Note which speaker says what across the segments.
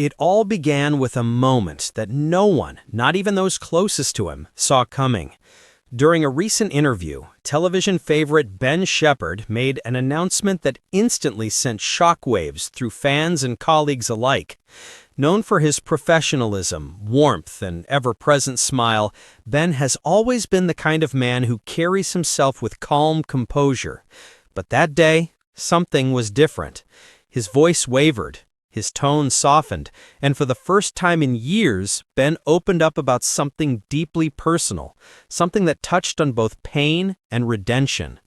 Speaker 1: It all began with a moment that no one, not even those closest to him, saw coming. During a recent interview, television favorite Ben Shephard made an announcement that instantly sent shockwaves through fans and colleagues alike. Known for his professionalism, warmth, and ever-present smile, Ben has always been the kind of man who carries himself with calm composure. But that day, something was different. His voice wavered. His tone softened, and for the first time in years, Ben opened up about something deeply personal, something that touched on both pain and redemption.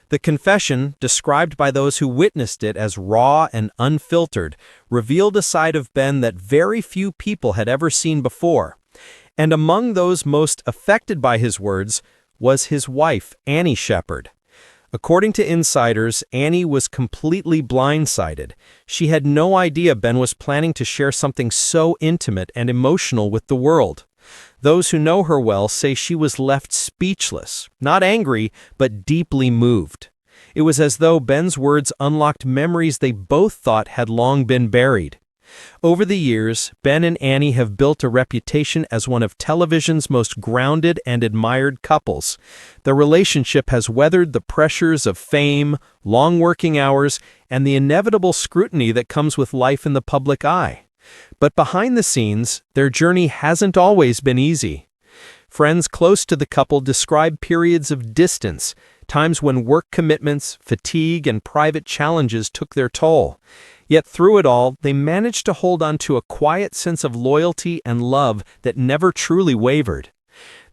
Speaker 1: The confession, described by those who witnessed it as raw and unfiltered, revealed a side of Ben that very few people had ever seen before. And among those most affected by his words was his wife, Annie Shephard. According to insiders, Annie was completely blindsided. She had no idea Ben was planning to share something so intimate and emotional with the world. Those who know her well say she was left speechless, not angry, but deeply moved. It was as though Ben's words unlocked memories they both thought had long been buried. Over the years, Ben and Annie have built a reputation as one of television's most grounded and admired couples. Their relationship has weathered the pressures of fame, long working hours, and the inevitable scrutiny that comes with life in the public eye. But behind the scenes, their journey hasn't always been easy. Friends close to the couple describe periods of distance, times when work commitments, fatigue, and private challenges took their toll. Yet through it all, they managed to hold on to a quiet sense of loyalty and love that never truly wavered.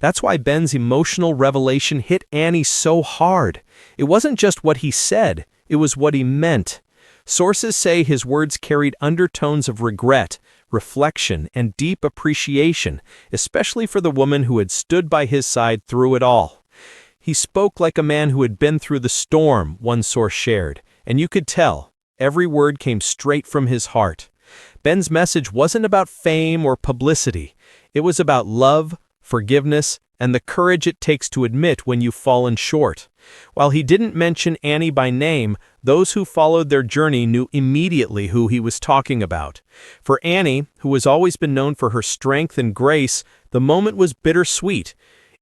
Speaker 1: That's why Ben's emotional revelation hit Annie so hard. It wasn't just what he said, it was what he meant. Sources say his words carried undertones of regret, reflection, and deep appreciation, especially for the woman who had stood by his side through it all. He spoke like a man who had been through the storm, one source shared, and you could tell. Every word came straight from his heart. Ben's message wasn't about fame or publicity. It was about love, forgiveness, and the courage it takes to admit when you've fallen short. While he didn't mention Annie by name, those who followed their journey knew immediately who he was talking about. For Annie, who has always been known for her strength and grace, the moment was bittersweet.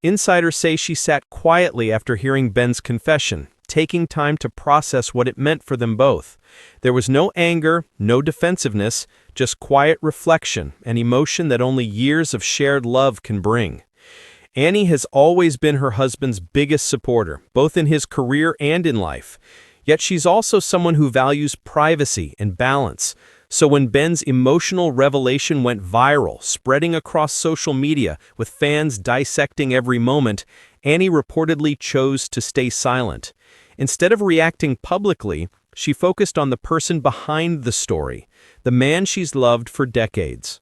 Speaker 1: Insiders say she sat quietly after hearing Ben's confession, taking time to process what it meant for them both. There was no anger, no defensiveness, just quiet reflection and emotion that only years of shared love can bring. Annie has always been her husband's biggest supporter, both in his career and in life. Yet she's also someone who values privacy and balance. So when Ben's emotional revelation went viral, spreading across social media with fans dissecting every moment, Annie reportedly chose to stay silent. Instead of reacting publicly, she focused on the person behind the story, the man she's loved for decades.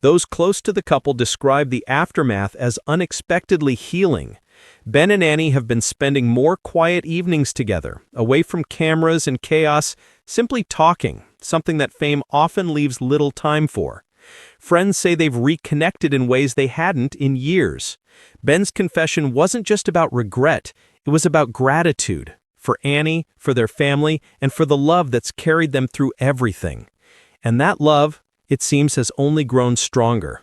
Speaker 1: Those close to the couple describe the aftermath as unexpectedly healing. Ben and Annie have been spending more quiet evenings together, away from cameras and chaos, simply talking, something that fame often leaves little time for. Friends say they've reconnected in ways they hadn't in years. Ben's confession wasn't just about regret, it was about gratitude. For Annie, for their family, and for the love that's carried them through everything. And that love, it seems, has only grown stronger.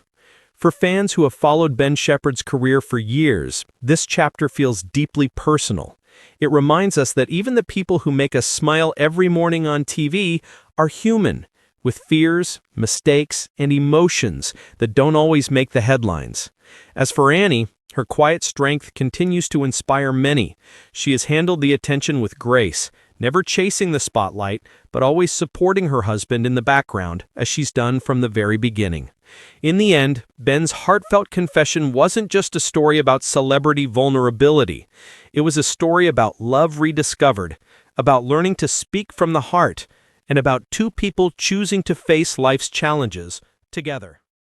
Speaker 1: For fans who have followed Ben Shephard's career for years, this chapter feels deeply personal. It reminds us that even the people who make us smile every morning on TV are human, with fears, mistakes, and emotions that don't always make the headlines. As for Annie, her quiet strength continues to inspire many. She has handled the attention with grace, never chasing the spotlight, but always supporting her husband in the background, as she's done from the very beginning. In the end, Ben's heartfelt confession wasn't just a story about celebrity vulnerability. It was a story about love rediscovered, about learning to speak from the heart, and about two people choosing to face life's challenges together.